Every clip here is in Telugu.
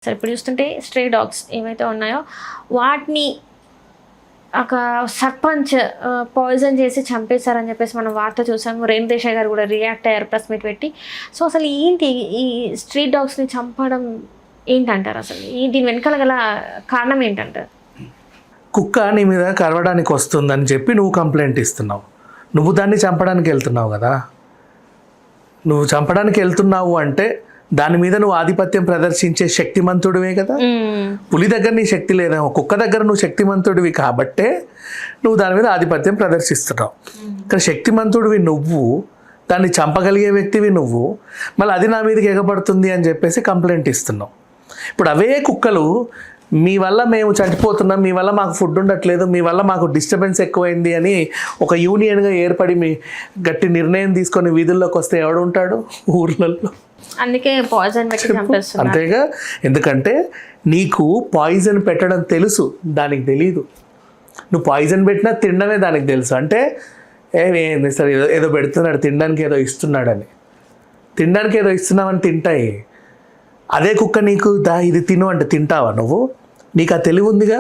సరే ఇప్పుడు చూస్తుంటే స్ట్రే డాగ్స్ ఏవైతే ఉన్నాయో వాటిని ఒక సర్పంచ్ పాయిజన్ చేసి చంపేశారని చెప్పేసి మనం వార్త చూసాము. రేణు దేశాయ్ గారు కూడా రియాక్ట్ అయ్యారు ప్రెస్ మీట్ పెట్టి. సో అసలు ఏంటి ఈ స్ట్రీట్ డాగ్స్ని చంపడం ఏంటంటారు? అసలు దీని వెనకాల గల కారణం ఏంటంటారు? కుక్క నీ మీద కరవడానికి వస్తుందని చెప్పి నువ్వు కంప్లైంట్ ఇస్తున్నావు. నువ్వు దాన్ని చంపడానికి వెళ్తున్నావు కదా. నువ్వు చంపడానికి వెళ్తున్నావు అంటే దాని మీద నువ్వు ఆధిపత్యం ప్రదర్శించే శక్తిమంతుడివే కదా. పులి దగ్గర నీ శక్తి లేదేమో, కుక్క దగ్గర నువ్వు శక్తిమంతుడివి కాబట్టే నువ్వు దాని మీద ఆధిపత్యం ప్రదర్శిస్తున్నావు. ఇక్కడ శక్తిమంతుడివి నువ్వు, దాన్ని చంపగలిగే వ్యక్తివి నువ్వు, మళ్ళీ అది నా మీదకి ఎగబడుతుంది అని చెప్పేసి కంప్లైంట్ ఇస్తున్నావు. ఇప్పుడు అవే కుక్కలు మీ వల్ల మేము చనిపోతున్నాం, మీ వల్ల మాకు ఫుడ్ ఉండట్లేదు, మీ వల్ల మాకు డిస్టర్బెన్స్ ఎక్కువైంది అని ఒక యూనియన్గా ఏర్పడి మీ గట్టి నిర్ణయం తీసుకొని వీధుల్లోకి వస్తే ఎవడు ఉంటాడు ఊర్లలో? అందుకే పాయిజన్ పెట్టి చంపేస్తున్నారు. అంతేగా, ఎందుకంటే నీకు పాయిజన్ పెట్టడం తెలుసు, దానికి తెలీదు. నువ్వు పాయిజన్ పెట్టినా తినడమే దానికి తెలుసు. అంటే ఏంది సరే ఏదో పెడుతున్నాడు, తినడానికి ఏదో ఇస్తున్నాడని, తినడానికి ఏదో ఇస్తున్నావని తింటాయి. అదే కుక్క నీకు ఇది తిను అంటే తింటావా నువ్వు? నీకు ఆ తెలివి ఉందిగా,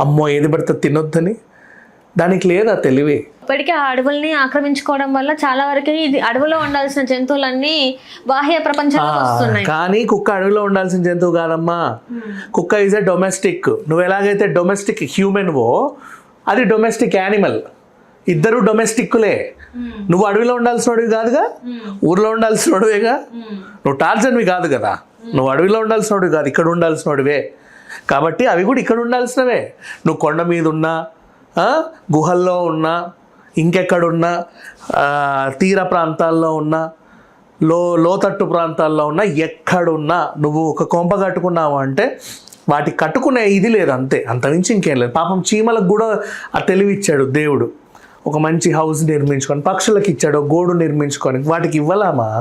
అమ్మో ఏది పడితే తినొద్దని. దానికి లేదా తెలివి. ఇప్పటికే ఆ అడవుల్ని ఆక్రమించుకోవడం వల్ల చాలా వరకు ఇది అడవిలో ఉండాల్సిన జంతువులన్నీ బాహ్య ప్రపంచంలో వస్తున్నాయి. కానీ కుక్క అడవిలో ఉండాల్సిన జంతువు కాదమ్మా. కుక్క ఈజ్ ఎ డొమెస్టిక్. నువ్వు ఎలాగైతే డొమెస్టిక్ హ్యూమన్వో అది డొమెస్టిక్ యానిమల్. ఇద్దరు డొమెస్టిక్లే. నువ్వు అడవిలో ఉండాల్సినోడివి కాదుగా, ఊర్లో ఉండాల్సినోడివేగా. నువ్వు టార్జన్వి కాదు కదా, నువ్వు అడవిలో ఉండాల్సినోడివి కాదు, ఇక్కడ ఉండాల్సినోడివే. కాబట్టి అవి కూడా ఇక్కడ ఉండాల్సినవే. నువ్వు కొండ మీద ఉన్నా, గుహల్లో ఉన్నా, ఇంకెక్కడున్నా, తీర ప్రాంతాల్లో ఉన్నా, లోతట్టు ప్రాంతాల్లో ఉన్నా, ఎక్కడున్నా నువ్వు ఒక కొంప కట్టుకున్నావు అంటే వాటి కట్టుకునే ఇది లేదు, అంతే. అంతమించి ఇంకేం లేదు. పాపం చీమలకు కూడా ఆ తెలివి ఇచ్చాడు దేవుడు. ఒక మంచి హౌస్ నిర్మించుకొని, పక్షులకు ఇచ్చాడు గోడు నిర్మించుకొని. వాటికి ఇవ్వలామా?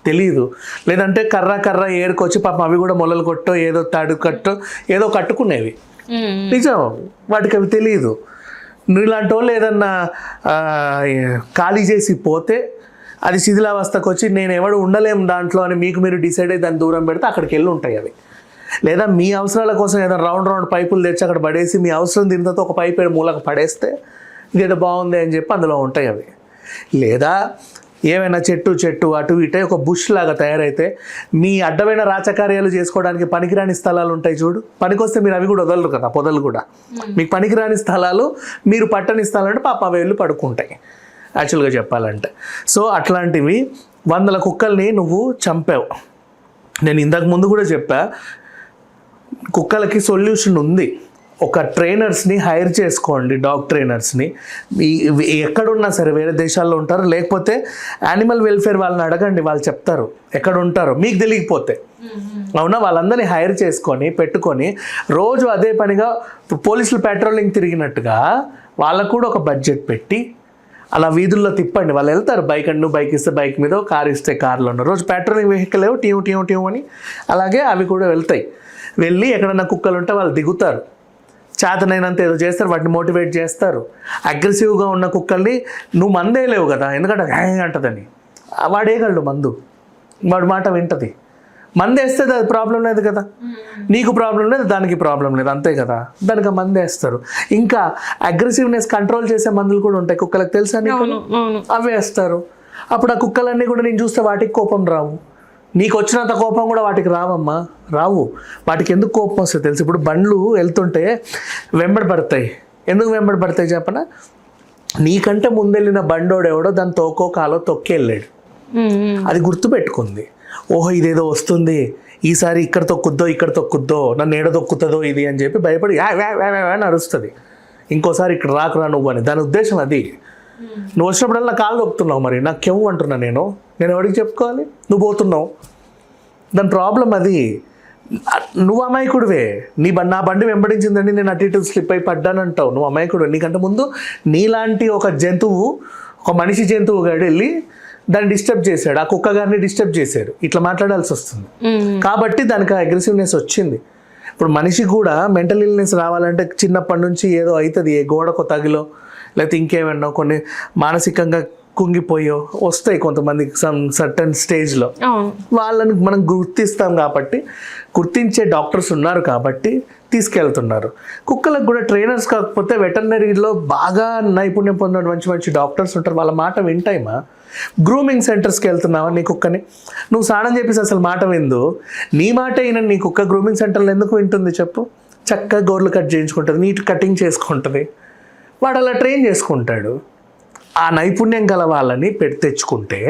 తెలీదు. లేదంటే కర్ర ఏరుకొచ్చి పాపం అవి కూడా మొలలు కొట్టో ఏదో తాడు కట్టో ఏదో కట్టుకునేవి. నిజం, వాటికి అవి తెలియదు. ఇలాంటి వాళ్ళు ఏదన్నా ఖాళీ చేసి పోతే అది శిథిలావస్థకు వచ్చి నేను ఎవడు ఉండలేము దాంట్లో అని మీకు మీరు డిసైడ్ అయ్యి దాన్ని దూరం పెడితే అక్కడికి వెళ్ళి ఉంటాయి అవి. లేదా మీ అవసరాల కోసం ఏదైనా రౌండ్ పైపులు తెచ్చి అక్కడ పడేసి మీ అవసరం దీని తర్వాత ఒక పైపు మూలకు పడేస్తే ఇదేదో బాగుంది అని చెప్పి అందులో ఉంటాయి అవి. లేదా ఏమైనా చెట్టు అటు ఇటే ఒక బుష్ లాగా తయారైతే మీ అడ్డమైన రాచకార్యాలు చేసుకోవడానికి పనికిరాని స్థలాలు ఉంటాయి చూడు. పనికొస్తే మీరు అవి కూడా వదలరు కదా, పొదలు కూడా. మీకు పనికిరాని స్థలాలు, మీరు పట్టని స్థలాలు అంటే పాప అవి వెళ్ళి పడుకుంటాయి యాక్చువల్గా చెప్పాలంటే. సో అట్లాంటివి 100 కుక్కల్ని నువ్వు చంపావు. నేను ఇంతకు ముందు కూడా చెప్పా, కుక్కలకి సొల్యూషన్ ఉంది. ఒక ట్రైనర్స్ని హైర్ చేసుకోండి, డాగ్ ట్రైనర్స్ని. ఎక్కడున్నా సరే, వేరే దేశాల్లో ఉంటారు, లేకపోతే యానిమల్ వెల్ఫేర్ వాళ్ళని అడగండి, వాళ్ళు చెప్తారు ఎక్కడ ఉంటారో మీకు తెలియకపోతే. అవునా? వాళ్ళందరినీ హైర్ చేసుకొని పెట్టుకొని రోజు అదే పనిగా పోలీసులు పెట్రోలింగ్ తిరిగినట్టుగా వాళ్ళకు కూడా ఒక బడ్జెట్ పెట్టి అలా వీధుల్లో తిప్పండి. వాళ్ళు వెళ్తారు, బైక్ అండ్ బైక్ ఇస్తే బైక్ మీద, కార్ ఇస్తే కార్లో ఉన్నారు. రోజు పెట్రోలింగ్ వెహికల్ ఏవో టీం అని, అలాగే అవి కూడా వెళ్తాయి. వెళ్ళి ఎక్కడన్నా కుక్కలు ఉంటే వాళ్ళు దిగుతారు, చేతనైనంత ఏదో చేస్తారు, వాటిని మోటివేట్ చేస్తారు. అగ్రెసివ్గా ఉన్న కుక్కల్ని నువ్వు మందేలేవు కదా, ఎందుకంటే హ్యాంగ్ అంటదని. వాడేయగలడు మందు, వాడి మాట వింటది. మందేస్తే అది ప్రాబ్లం లేదు కదా, నీకు ప్రాబ్లం లేదు, దానికి ప్రాబ్లం లేదు, అంతే కదా. దానికి మందేస్తారు. ఇంకా అగ్రెసివ్నెస్ కంట్రోల్ చేసే మందులు కూడా ఉంటాయి కుక్కలకు, తెలుసా నీకు? అవి వేస్తారు. అప్పుడు ఆ కుక్కలన్నీ కూడా నేను చూస్తే వాటికి కోపం రావు. నీకు వచ్చినంత కోపం కూడా వాటికి రావమ్మా, రావు. వాటికి ఎందుకు కోపం వస్తుంది తెలుసు? ఇప్పుడు బండ్లు వెళ్తుంటే వెంబడి పడతాయి. ఎందుకు వెంబడి పడతాయి చెప్పనా? నీకంటే ముందెళ్ళిన బండోడు ఎవడో దాని తోకో కాలో తొక్కి వెళ్ళాడు, అది గుర్తుపెట్టుకుంది. ఓహో ఇదేదో వస్తుంది, ఈసారి ఇక్కడ తొక్కుద్దో నన్ను ఏడ తొక్కుతుందో ఇది అని చెప్పి భయపడి అని అరుస్తుంది. ఇంకోసారి ఇక్కడ రాకురా నువ్వు అని. దాని ఉద్దేశం అది. నువ్వు వచ్చినప్పుడల్లా కాళ్ళు తొక్కుతున్నావు, మరి నాకు కెవ్వు అంటున్నా నేను ఎవరికి చెప్పుకోవాలి? నువ్వు పోతున్నావు, దాని ప్రాబ్లం అది. నువ్వు అమాయకుడివే. నా బండి వెంబడించిందండి, నేను అటు ఇటు స్లిప్ అయి పడ్డానంటావు, నువ్వు అమాయకుడు. నీకంటే ముందు నీలాంటి ఒక జంతువు, ఒక మనిషి జంతువు గాడు వెళ్ళి దాన్ని డిస్టర్బ్ చేశాడు, ఆ కుక్క గారిని డిస్టర్బ్ చేశాడు. ఇట్లా మాట్లాడాల్సి వస్తుంది. కాబట్టి దానికి అగ్రెసివ్నెస్ వచ్చింది. ఇప్పుడు మనిషి కూడా మెంటల్ ఇల్నెస్ రావాలంటే చిన్నప్పటి నుంచి ఏదో అవుతుంది, ఏ గోడకు తగిలో లేకపోతే ఇంకేమన్నా కొన్ని మానసికంగా కుంగిపోయో వస్తాయి కొంతమందికి సర్టన్ స్టేజ్లో. అవును. వాళ్ళని మనం గుర్తిస్తాం కాబట్టి, గుర్తించే డాక్టర్స్ ఉన్నారు కాబట్టి తీసుకెళ్తున్నారు. కుక్కలకు కూడా ట్రైనర్స్ కాకపోతే వెటర్నరీలో బాగా నైపుణ్యం పొందిన మంచి మంచి డాక్టర్స్ ఉంటారు, వాళ్ళ మాట వింటాయిమా. గ్రూమింగ్ సెంటర్స్కి వెళ్తున్నావా నీ కుక్కని? నువ్వు స్నానం చెప్పేసి అసలు మాట విందు, నీ మాట అయినా నీ కుక్క గ్రూమింగ్ సెంటర్లో ఎందుకు వింటుంది చెప్పు? చక్కగా గోర్లు కట్ చేయించుకుంటుంది, నీట్ కటింగ్ చేసుకుంటుంది, వాడు అలా ట్రైన్ చేసుకుంటాడు. ఆ నైపుణ్యం గల వాళ్ళని తెచ్చుకుంటే,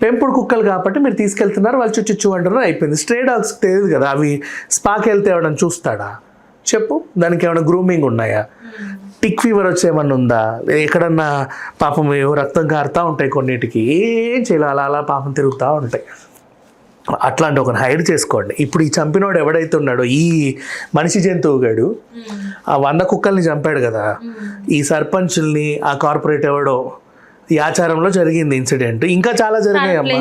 పెంపుడు కుక్కలు కాబట్టి మీరు తీసుకెళ్తున్నారు, వాళ్ళు చుచ్చు అంటారు, అయిపోయింది. స్ట్రే డాగ్స్కి తెలియదు కదా, అవి స్పాకి వెళ్తే ఎవడన్నా చూస్తాడా చెప్పు? దానికి ఏమైనా గ్రూమింగ్ ఉన్నాయా? టిక్ ఫీవర్ వచ్చి ఏమన్నా ఉందా? ఎక్కడన్నా పాపం ఏవో రక్తం కారుతూ ఉంటాయి కొన్నిటికి, ఏం చేయాలి, అలా అలా పాపం తిరుగుతూ ఉంటాయి. అట్లాంటి ఒకరిని హైడ్ చేసుకోండి. ఇప్పుడు ఈ చంపినోడు ఎవడైతే ఉన్నాడో ఈ మనిషి జంతువుగాడు ఆ 100 కుక్కల్ని చంపాడు కదా, ఈ సర్పంచుల్ని ఆ కార్పొరేట్ ఎవడో ఈ ఆచారంలో జరిగింది ఇన్సిడెంట్. ఇంకా చాలా జరిగాయి అమ్మా,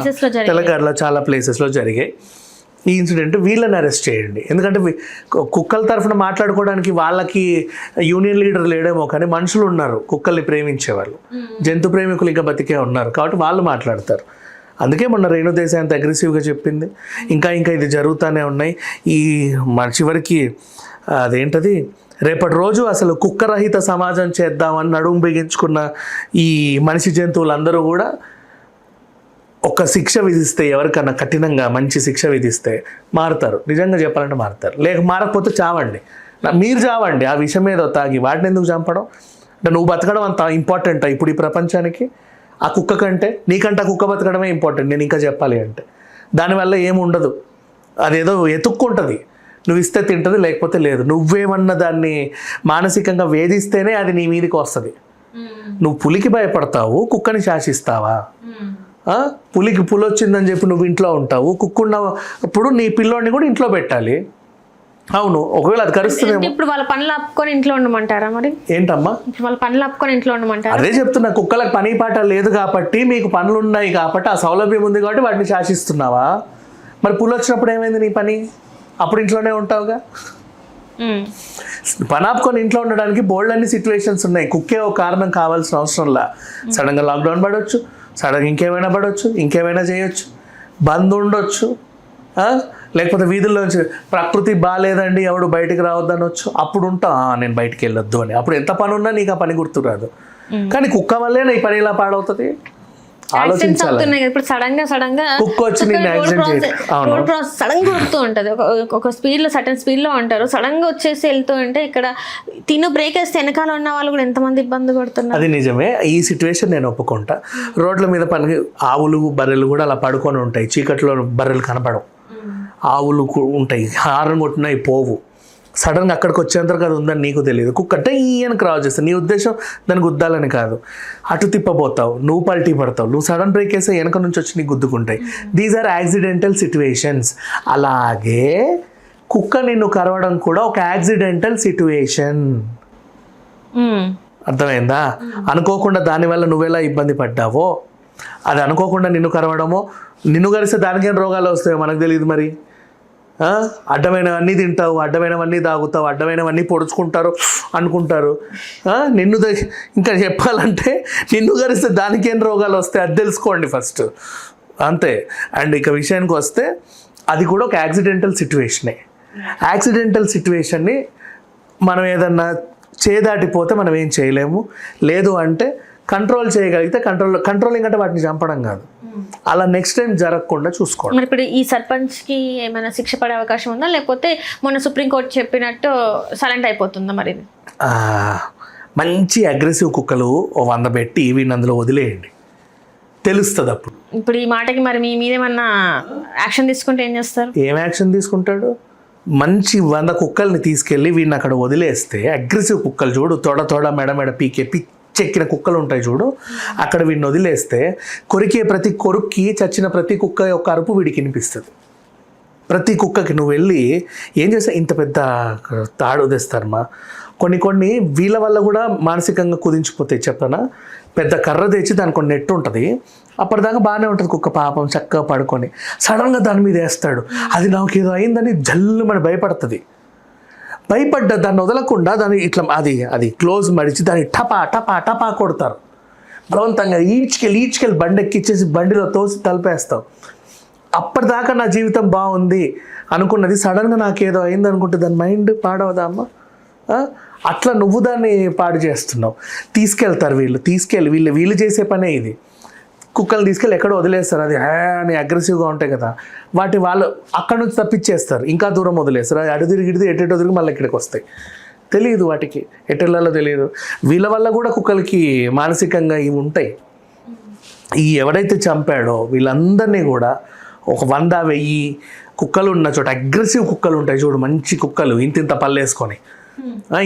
తెలంగాణలో చాలా ప్లేసెస్లో జరిగాయి ఈ ఇన్సిడెంట్. వీళ్ళని అరెస్ట్ చేయండి. ఎందుకంటే కుక్కల తరఫున మాట్లాడుకోవడానికి వాళ్ళకి యూనియన్ లీడర్ లేడేమో, కానీ మనుషులు ఉన్నారు కుక్కల్ని ప్రేమించేవాళ్ళు, జంతు ప్రేమికులు ఇంకా బతికే ఉన్నారు కాబట్టి వాళ్ళు మాట్లాడతారు. అందుకే మొన్న రేణు దేశాయ్ అంత అగ్రెసివ్గా చెప్పింది. ఇంకా ఇది జరుగుతూనే ఉన్నాయి. ఈ చివరికి అదేంటది, రేపటి రోజు అసలు కుక్కరహిత సమాజం చేద్దామని నడుము బిగించుకున్న ఈ మనిషి జంతువులందరూ కూడా ఒక శిక్ష విధిస్తే, ఎవరికన్నా కఠినంగా మంచి శిక్ష విధిస్తే మారుతారు. నిజంగా చెప్పాలంటే మారుతారు. మారకపోతే చావండి, మీరు చావండి ఆ విషయం ఏదో తాగి. వాటిని ఎందుకు చంపడం? అంటే నువ్వు బతకడం అంత ఇంపార్టెంటా ఇప్పుడు ఈ ప్రపంచానికి? ఆ కుక్క కంటే నీకంటే ఆ కుక్క బతకడమే ఇంపార్టెంట్. నేను ఇంకా చెప్పాలి అంటే దానివల్ల ఏముండదు, అదేదో ఎతుక్కుంటుంది, నువ్వు ఇస్తే తింటుంది, లేకపోతే లేదు. నువ్వేమన్నా దాన్ని మానసికంగా వేధిస్తేనే అది నీ మీదకి వస్తుంది. నువ్వు పులికి భయపడతావు, కుక్కని శాసిస్తావా? పులికి పులి వచ్చిందని చెప్పి నువ్వు ఇంట్లో ఉంటావు, కుక్కున్నప్పుడు నీ పిల్లోడిని కూడా ఇంట్లో పెట్టాలి. అవును, ఒకవేళ అది కరుస్తుందేమో. ఇప్పుడు వాళ్ళ పనులు ఆపుకొని ఇంట్లో ఉండమంటారా? మరి ఏంటమ్మా వాళ్ళ పనులు ఆపుకొని ఇంట్లో ఉండమంటారా? అదే చెప్తున్నా, కుక్కలకు పని పాట లేదు కాబట్టి, మీకు పనులు ఉన్నాయి కాబట్టి, ఆ సౌలభ్యం ఉంది కాబట్టి వాటిని శాసిస్తున్నావా? మరి పులి వచ్చినప్పుడు ఏమైంది నీ పని? అప్పుడు ఇంట్లోనే ఉంటావుగా. పని ఆపుకొని ఇంట్లో ఉండడానికి బోల్డ్ అన్ని సిచ్యువేషన్స్ ఉన్నాయి. కుక్కే ఒక కారణం కావాల్సిన అవసరంలా. సడన్గా లాక్డౌన్ పడవచ్చు, సడన్గా ఇంకేమైనా పడవచ్చు, ఇంకేమైనా చేయొచ్చు, బంద్ ఉండొచ్చు, లేకపోతే వీధుల్లోంచి ప్రకృతి బాగాలేదండి ఎవడు బయటికి రావద్దనొచ్చు, అప్పుడు ఉంటా నేను బయటికి వెళ్ళొద్దు అని. అప్పుడు ఎంత పని ఉన్నా నీకు ఆ పని గుర్తురాదు. కానీ కుక్క వల్లే నీ పని ఇలా పాడవుతుంది. ఆలోచించాలి. ఇప్పుడు సడన్ గా కుక్క వచ్చి సడన్ గా వస్తూ ఉంటది, ఒక స్పీడ్ లో సడన్ స్పీడ్ లో ఉంటారు, సడన్ గా వచ్చేసి వెళ్తూ ఉంటే ఇక్కడ తిను బ్రేక్ వేస్తే వెనకాల ఉన్న వాళ్ళు కూడా ఎంతమంది ఇబ్బంది పడుతున్నారు. అది నిజమే. ఈ సిచ్యువేషన్ నేను ఒప్పుకుంటా. రోడ్ల మీద పని ఆవులు బర్రెలు కూడా అలా పడుకొని ఉంటాయి, చీకట్లో బర్రెలు కనపడవు, ఆవులు ఉంటాయి, హారన్ కొట్టినాయి పోవు. సడన్గా అక్కడికి వచ్చేంతరకు అది ఉందని నీకు తెలియదు. కుక్క అంటే ఈయన క్రాస్ చేస్తావు, నీ ఉద్దేశం దాన్ని గుద్దాలని కాదు, అటు తిప్పబోతావు, నువ్వు పల్టీ పడతావు, నువ్వు సడన్ బ్రేక్ వేస్తే వెనక నుంచి వచ్చి నీకు గుద్దుకుంటాయి. These are accidental situations. అలాగే కుక్క నిన్ను కరవడం కూడా ఒక యాక్సిడెంటల్ సిచ్యువేషన్. అర్థమైందా? అనుకోకుండా దానివల్ల నువ్వెలా ఇబ్బంది పడ్డావో, అది అనుకోకుండా నిన్ను కరవడమో, నిన్ను కలిస్తే దానికేం రోగాలు వస్తాయో మనకు తెలియదు. మరి అడ్డమైనవన్నీ తింటావు, అడ్డమైనవన్నీ తాగుతావు, అడ్డమైనవన్నీ పొడుచుకుంటారు అనుకుంటారు. నిన్ను ఇంకా చెప్పాలంటే నిన్ను కలిస్తే దానికేం రోగాలు వస్తాయి అది తెలుసుకోండి ఫస్ట్, అంతే. అండ్ ఇక విషయానికి వస్తే అది కూడా ఒక యాక్సిడెంటల్ సిచ్యువేషనే. యాక్సిడెంటల్ సిచ్యువేషన్ని మనం ఏదన్నా చేదాటిపోతే మనం ఏం చేయలేము. లేదు అంటే కంట్రోల్ చేయగలిగితే, కంట్రోలింగ్ అంటే వాటిని చంపడం కాదు, అలా నెక్స్ట్ టైం జరగకుండా చూసుకోండి. మరి ఇప్పుడు ఈ సర్పంచ్కి ఏమైనా శిక్ష పడే అవకాశం ఉందా, లేకపోతే మొన్న సుప్రీంకోర్టు చెప్పినట్టు సైలెంట్ అయిపోతుందా? మరి మంచి అగ్రెసివ్ కుక్కలు 100 పెట్టి వీడిని అందులో వదిలేయండి, తెలుస్తుంది అప్పుడు. ఇప్పుడు ఈ మాటకి మరి మీ మీద ఏమన్నా యాక్షన్ తీసుకుంటే ఏం చేస్తారు? ఏం యాక్షన్ తీసుకుంటాడు? మంచి 100 కుక్కల్ని తీసుకెళ్ళి వీడిని అక్కడ వదిలేస్తే, అగ్రెసివ్ కుక్కలు చూడు, తొడ మెడ పీకే చెక్కిన కుక్కలు ఉంటాయి చూడు, అక్కడ వీడిని వదిలేస్తే కొరికే ప్రతి కొరుక్కి చచ్చిన ప్రతి కుక్క యొక్క అరుపు వీడికి వినిపిస్తుంది. ప్రతి కుక్కకి నువ్వు వెళ్ళి ఏం చేస్తా, ఇంత పెద్ద తాడు తెస్తారమ్మా. కొన్ని వీళ్ళ వల్ల కూడా మానసికంగా కుదించిపోతాయి. చెప్పనా, పెద్ద కర్ర తెచ్చి దానికి కొన్ని నెట్ ఉంటుంది, అప్పటిదాకా బాగానే ఉంటుంది కుక్క, పాపం చక్కగా పడుకొని సడన్గా దాని మీద వేస్తాడు. అది నాకు ఏదో అయిందని జల్లు మన భయపడుతుంది. భయపడ్డ దాన్ని వదలకుండా దాన్ని ఇట్లా అది క్లోజ్ మడిచి దాన్ని టపా కొడతారు. బలవంతంగా ఈడ్చుకెళ్ళి బండి ఎక్కిచ్చేసి బండిలో తోసి తలిపేస్తావు. అప్పటిదాకా నా జీవితం బాగుంది అనుకున్నది సడన్గా నాకేదో అయింది అనుకుంటే దాని మైండ్ పాడవదా అమ్మ? అట్లా నువ్వు దాన్ని పాడు చేస్తున్నావు. తీసుకెళ్తారు వీళ్ళు చేసే పనే ఇది. కుక్కలు తీసుకెళ్ళి ఎక్కడో వదిలేస్తారు, అది అని అగ్రెసివ్గా ఉంటాయి కదా, వాళ్ళు అక్కడ నుంచి తప్పించేస్తారు, ఇంకా దూరం వదిలేస్తారు. అది అటు తిరిగి ఎటో తిరిగి మళ్ళీ ఇక్కడికి వస్తాయి. తెలియదు వాటికి ఎటెళ్ళాలో తెలియదు. వీళ్ళ వల్ల కూడా కుక్కలకి మానసికంగా ఇవి ఉంటాయి. ఎవడైతే చంపాడో వీళ్ళందరినీ కూడా ఒక 100-1000 కుక్కలు ఉన్న చోట, అగ్రెసివ్ కుక్కలు ఉంటాయి చూడు, మంచి కుక్కలు, ఇంతింత పళ్ళేసుకొని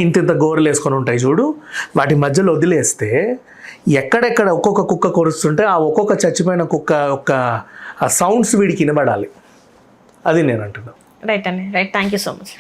ఇంతింత గోరలు వేసుకొని ఉంటాయి చూడు, వాటి మధ్యలో వదిలేస్తే ఎక్కడెక్కడ ఒక్కొక్క కుక్క కొరుస్తుంటే ఆ ఒక్కొక్క చచ్చిపోయిన కుక్క యొక్క సౌండ్స్ వీడికి వినబడాలి. అది నేను అంటున్నాను. రైట్ అండి, right. Thank you so much.